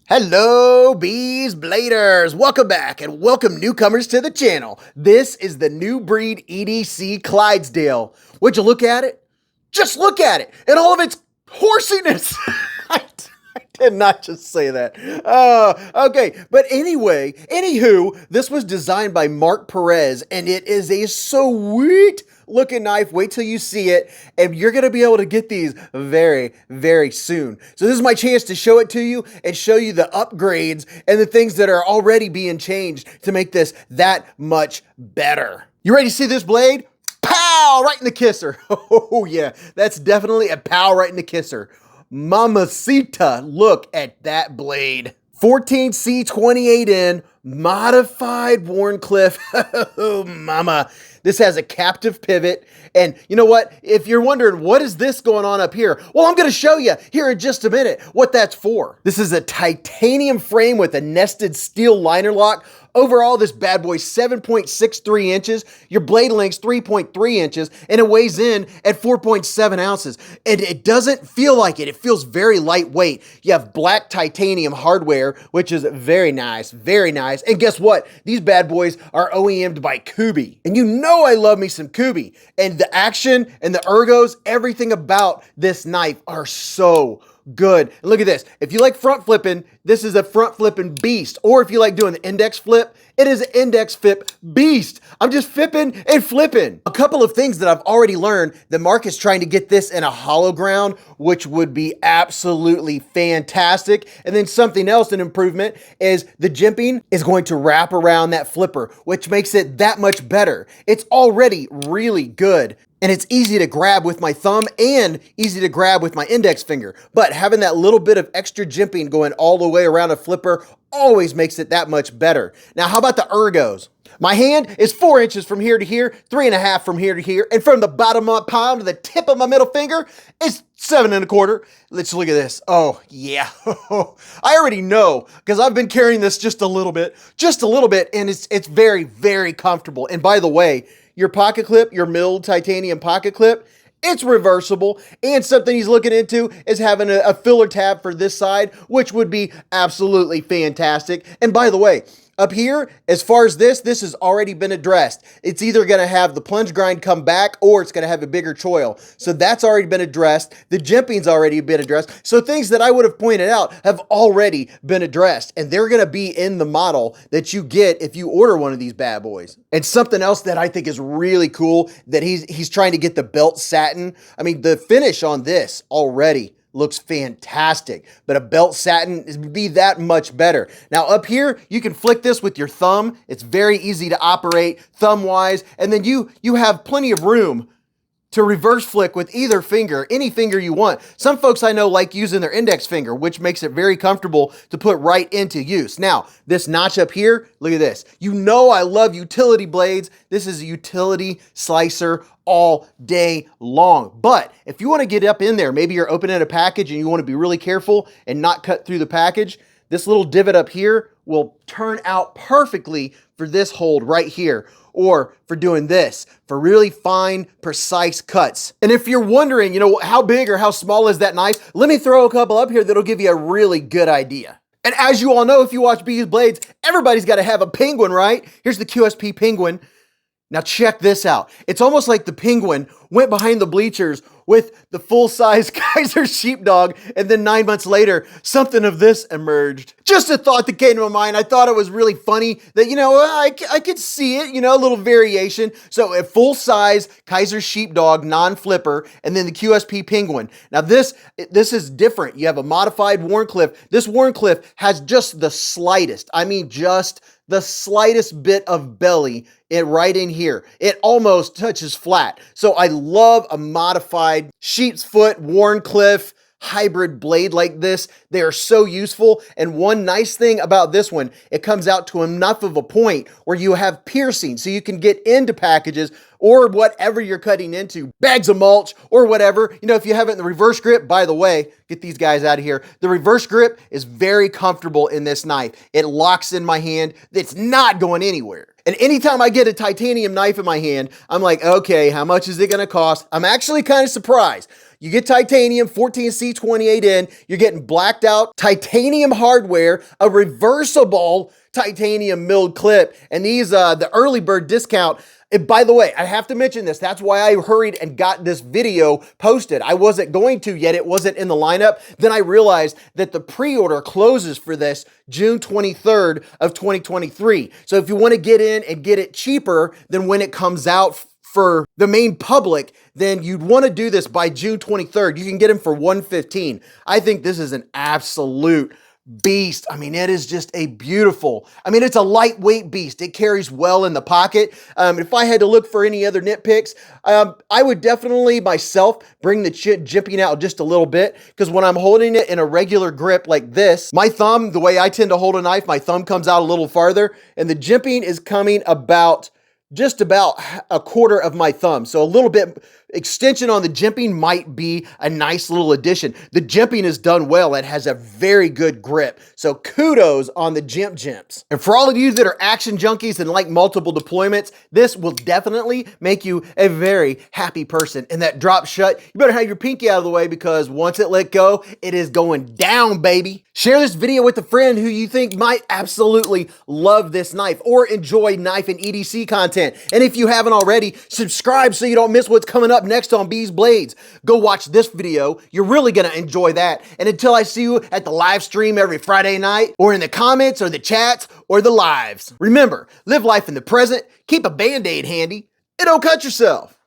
Hello, Beez Bladers! Welcome back and welcome newcomers to the channel. This is the new breed EDC Clydesdale. Would you look at it? Just look at it in all of its horsiness. I did not just say that. Okay, but anywho, this was designed by Mark Perez and it is a sweet looking knife. Wait till you see it, and you're gonna be able to get these very, very soon. So this is my chance to show it to you and show you the upgrades and the things that are already being changed to make this that much better. You ready to see this blade? Pow! Right in the kisser. Oh yeah, that's definitely a pow right in the kisser. Mamacita, look at that blade. 14C28N modified Wharncliffe. Oh mama. This has a captive pivot, and you know what? If you're wondering what is this going on up here, well, I'm going to show you here in just a minute what that's for. This is a titanium frame with a nested steel liner lock. Overall, this bad boy's 7.63 inches, your blade length's 3.3 inches, and it weighs in at 4.7 ounces. And it doesn't feel like it. It feels very lightweight. You have black titanium hardware, which is very nice, very nice. And guess what? These bad boys are OEM'd by Kubi. And you know I love me some Kubi. And the action and the ergos, everything about this knife are so good. And look at this. If you like front flipping, this is a front flipping beast. Or if you like doing the index flip, it is an index flip beast. I'm just flipping and flipping. A couple of things that I've already learned, that Mark is trying to get this in a hollow ground, which would be absolutely fantastic. And then something else, an improvement, is the jimping is going to wrap around that flipper, which makes it that much better. It's already really good. And it's easy to grab with my thumb and easy to grab with my index finger. But having that little bit of extra jimping going all the way around a flipper always makes it that much better. Now, how about the ergos? My hand is 4 inches from here to here, 3.5 from here to here, and from the bottom of my palm to the tip of my middle finger is 7.25. Let's look at this. Oh, yeah. I already know because I've been carrying this just a little bit, and it's very, very comfortable. And by the way, your pocket clip, your milled titanium pocket clip, it's reversible. And something he's looking into is having a filler tab for this side, which would be absolutely fantastic. And by the way, up here, as far as this has already been addressed. It's either going to have the plunge grind come back or it's going to have a bigger choil. So that's already been addressed. The jimping's already been addressed. So things that I would have pointed out have already been addressed. And they're going to be in the model that you get if you order one of these bad boys. And something else that I think is really cool, that he's trying to get the belt satin. I mean, the finish on this already looks fantastic, but a belt satin would be that much better. Now up here, you can flick this with your thumb. It's very easy to operate thumb wise. And then you have plenty of room to reverse flick with either finger, any finger you want. Some folks I know like using their index finger, which makes it very comfortable to put right into use. Now, this notch up here, look at this. You know I love utility blades. This is a utility slicer all day long. But if you want to get up in there, maybe you're opening a package and you want to be really careful and not cut through the package, this little divot up here will turn out perfectly for this hold right here, or for doing this, for really fine, precise cuts. And if you're wondering, you know, how big or how small is that knife, let me throw a couple up here that'll give you a really good idea. And as you all know, if you watch Beez Blades, everybody's got to have a penguin, right? Here's the QSP penguin. Now check this out. It's almost like the penguin went behind the bleachers with the full-size KIZER sheepdog, and then 9 months later, something of this emerged. Just a thought that came to my mind. I thought it was really funny that, you know, I could see it, you know, a little variation. So a full-size KIZER sheepdog, non-flipper, and then the QSP penguin. Now this is different. You have a modified Wharncliffe. This Wharncliffe has just the slightest, I mean just the slightest bit of belly right in here. It almost touches flat. So I love a modified sheep's foot Wharncliffe hybrid blade like this. They are so useful. And one nice thing about this one, it comes out to enough of a point where you have piercing so you can get into packages or whatever you're cutting into, bags of mulch or whatever. You know, if you have it in the reverse grip, by the way, get these guys out of here. The reverse grip is very comfortable in this knife. It locks in my hand. It's not going anywhere. And anytime I get a titanium knife in my hand, I'm like, okay, how much is it gonna cost? I'm actually kind of surprised. You get titanium, 14C28N. You're getting blacked out titanium hardware, a reversible titanium milled clip, and these, the early bird discount. And by the way, I have to mention this. That's why I hurried and got this video posted. I wasn't going to yet. It wasn't in the lineup. Then I realized that the pre-order closes for this June 23rd of 2023. So if you want to get in and get it cheaper than when it comes out for the main public, then you'd want to do this by June 23rd. You can get them for $115. I think this is an absolute beast. I mean, it is just a beautiful, I mean, it's a lightweight beast. It carries well in the pocket. If I had to look for any other nitpicks, I would definitely myself bring the jimping out just a little bit, because when I'm holding it in a regular grip like this, my thumb, the way I tend to hold a knife, my thumb comes out a little farther, and the jimping is coming just about a quarter of my thumb. So a little bit extension on the jimping might be a nice little addition. The jimping is done well. It has a very good grip. So kudos on the jimps. And for all of you that are action junkies and like multiple deployments, this will definitely make you a very happy person. And that drop shut, you better have your pinky out of the way, because once it let go, it is going down, baby. Share this video with a friend who you think might absolutely love this knife or enjoy knife and EDC content. And if you haven't already, subscribe so you don't miss what's coming up next on Beez Blades. Go watch this video. You're really going to enjoy that. And until I see you at the live stream every Friday night, or in the comments or the chats or the lives, remember, live life in the present, keep a Band-Aid handy, and don't cut yourself.